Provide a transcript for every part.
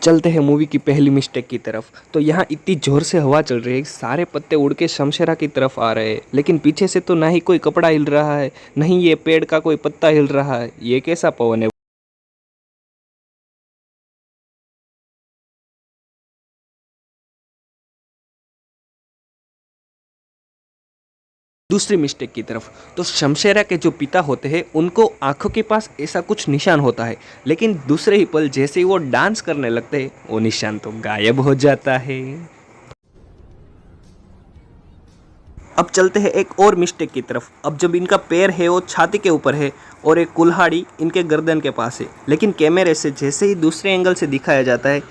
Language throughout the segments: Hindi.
चलते हैं मूवी की पहली मिस्टेक की तरफ। तो यहाँ इतनी जोर से हवा चल रही है, सारे पत्ते उड़ के शमशेरा की तरफ आ रहे हैं, लेकिन पीछे से तो ना ही कोई कपड़ा हिल रहा है, नहीं ये पेड़ का कोई पत्ता हिल रहा है। ये कैसा पवन है। दूसरी मिस्टेक की तरफ, तो शमशेरा के जो पिता होते हैं उनको आंखों के पास ऐसा कुछ निशान होता है, लेकिन दूसरे ही पल जैसे ही वो डांस करने लगते हैं वो निशान तो गायब हो जाता है। अब चलते हैं एक और मिस्टेक की तरफ। अब जब इनका पैर है वो छाती के ऊपर है और एक कुल्हाड़ी इनके गर्दन के पास है, लेकिन कैमरे से जैसे ही दूसरे एंगल से दिखाया जाता है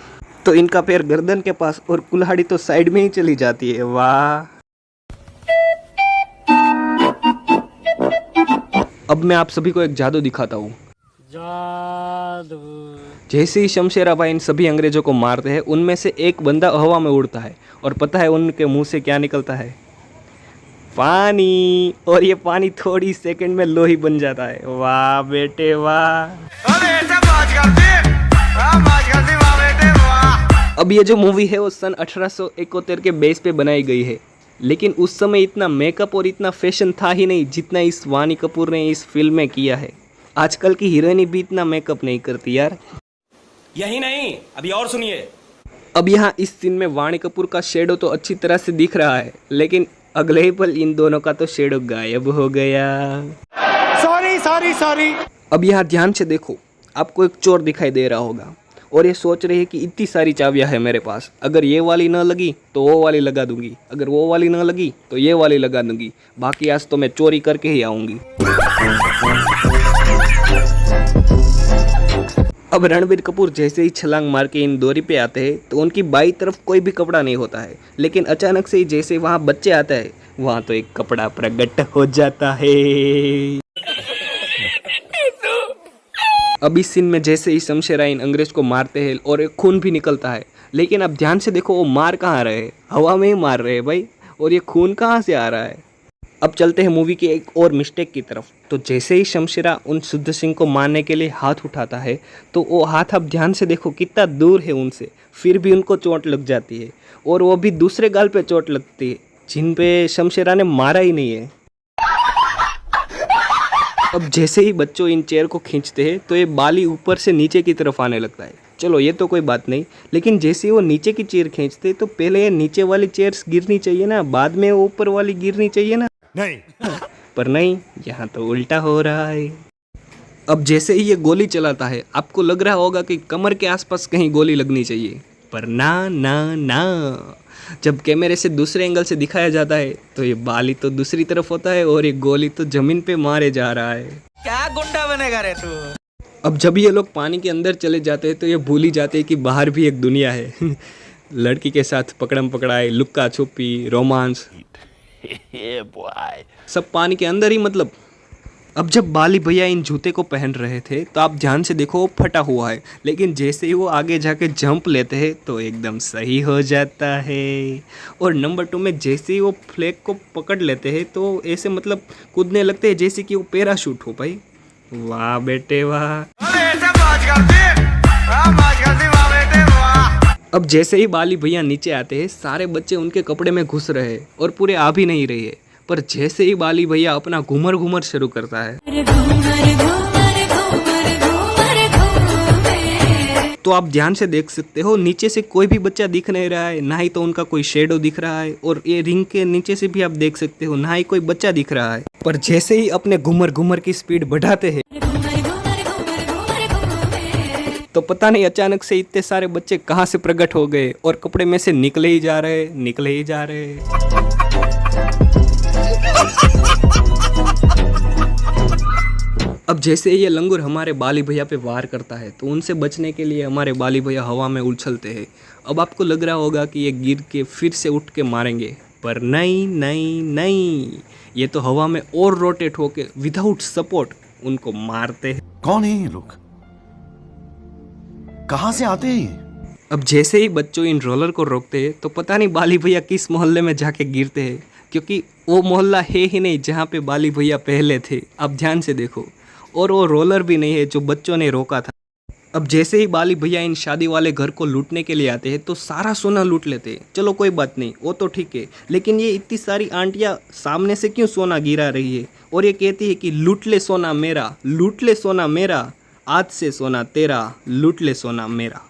तो इनका पैर गर्दन के पास और कुल्हाड़ी तो साइड में ही चली जाती है। वाह। अब मैं आप सभी को एक जादू दिखाता हूँ। जादू। जैसे ही शमशेरा भाई इन सभी अंग्रेजों को मारते हैं, उनमें से एक बंदा हवा में उड़ता है और पता है उनके मुंह से क्या निकलता है? पानी। और ये पानी थोड़ी सेकंड में लोही बन जाता है। वाह बेटे वाह। अब ये जो मूवी है वो सन 1871 के बेस पे बनाई गई है, लेकिन उस समय इतना मेकअप और इतना फैशन था ही नहीं जितना इस वाणी कपूर ने इस फिल्म में किया है। आजकल की हीरोइनी भी इतना मेकअप नहीं करती यार। यही नहीं, अभी और सुनिए। अब यहाँ इस सीन में वाणी कपूर का शेडो तो अच्छी तरह से दिख रहा है, लेकिन अगले ही पल इन दोनों का तो शेडो गायब हो गया। सॉरी। अब यहाँ ध्यान से देखो, आपको एक चोर दिखाई दे रहा होगा और ये सोच रही है कि इतनी सारी चाबियां है मेरे पास, अगर ये वाली न लगी तो वो वाली लगा दूंगी, अगर वो वाली न लगी तो ये वाली लगा दूंगी, बाकी आज तो मैं चोरी करके ही आऊंगी। अब रणबीर कपूर जैसे ही छलांग मार के इन डोरी पे आते हैं तो उनकी बाई तरफ कोई भी कपड़ा नहीं होता है, लेकिन अचानक से ही जैसे वहाँ बच्चे आते हैं वहाँ तो एक कपड़ा प्रकट हो जाता है। अब इस सीन में जैसे ही शमशेरा इन अंग्रेज को मारते हैं और एक खून भी निकलता है, लेकिन अब ध्यान से देखो वो मार कहाँ रहे हैं, हवा में ही मार रहे हैं भाई, और ये खून कहाँ से आ रहा है। अब चलते हैं मूवी की एक और मिस्टेक की तरफ। तो जैसे ही शमशेरा उन शुद्ध सिंह को मारने के लिए हाथ उठाता है तो वो हाथ अब ध्यान से देखो कितना दूर है उनसे, फिर भी उनको चोट लग जाती है, और वो भी दूसरे गाल पे चोट लगती है जिन पे शमशेरा ने मारा ही नहीं है। अब जैसे ही बच्चों इन चेयर को खींचते हैं तो ये बाली ऊपर से नीचे की तरफ आने लगता है। चलो ये तो कोई बात नहीं, लेकिन जैसे ही वो नीचे की चेयर खींचते तो पहले ये नीचे वाली चेयर्स गिरनी चाहिए ना, बाद में वो ऊपर वाली गिरनी चाहिए ना। नहीं। पर नहीं, यहाँ तो उल्टा हो रहा है। अब जैसे ही ये गोली चलाता है आपको लग रहा होगा कि कमर के आसपास कहीं गोली लगनी चाहिए, पर ना ना ना। जब कैमरे से दूसरे एंगल से दिखाया जाता है तो ये बाली तो दूसरी तरफ होता है और ये गोली तो जमीन पे मारे जा रहा है। क्या गुंडा बनेगा रे तू। अब जब ये लोग पानी के अंदर चले जाते हैं तो ये भूल ही जाते हैं कि बाहर भी एक दुनिया है। लड़की के साथ पकड़म पकड़ाई, लुक्का छुपी, रोमांस, सब पानी के अंदर ही मतलब। अब जब बाली भैया इन जूते को पहन रहे थे तो आप ध्यान से देखो वो फटा हुआ है, लेकिन जैसे ही वो आगे जाके जंप लेते हैं तो एकदम सही हो जाता है। और नंबर 2 में जैसे ही वो फ्लैग को पकड़ लेते हैं तो ऐसे मतलब कूदने लगते हैं जैसे कि वो पैराशूट हो भाई। वाह बेटे वाह। अब जैसे ही बाली भैया नीचे आते हैं सारे बच्चे उनके कपड़े में घुस रहे हैं और पूरे आ भी नहीं रहे हैं, पर जैसे ही बाली भैया अपना घूमर घूमर शुरू करता है तो आप ध्यान से देख सकते हो नीचे से कोई भी बच्चा दिख नहीं रहा है, ना ही तो उनका कोई शेडो दिख रहा है, और ये रिंग के नीचे से भी आप देख सकते हो ना ही कोई बच्चा दिख रहा है। पर जैसे ही अपने घूमर घूमर की स्पीड बढ़ाते हैं तो पता नहीं अचानक से इतने सारे बच्चे कहाँ से प्रकट हो गए और कपड़े में से निकले ही जा रहे। अब जैसे ये लंगूर हमारे बाली भैया पे वार करता है तो उनसे बचने के लिए हमारे बाली भैया हवा में उछलते हैं। अब आपको लग रहा होगा कि ये गिर के फिर से उठ के मारेंगे, पर नहीं, ये तो हवा में और रोटेट होके विदाउट सपोर्ट उनको मारते हैं। कौन है ये लोग, कहां से आते हैं? अब जैसे ही बच्चों इन रोलर को रोकते हैं तो पता नहीं बाली भैया किस मोहल्ले में जाके गिरते हैं, क्योंकि वो मोहल्ला है ही नहीं जहाँ पे बाली भैया पहले थे। अब ध्यान से देखो, और वो रोलर भी नहीं है जो बच्चों ने रोका था। अब जैसे ही बाली भैया इन शादी वाले घर को लूटने के लिए आते हैं तो सारा सोना लूट लेते हैं। चलो कोई बात नहीं, वो तो ठीक है, लेकिन ये इतनी सारी आंटियां सामने से क्यों सोना गिरा रही है और ये कहती है कि लूट ले सोना मेरा, लूट ले सोना मेरा, आज से सोना तेरा, लूट ले सोना मेरा।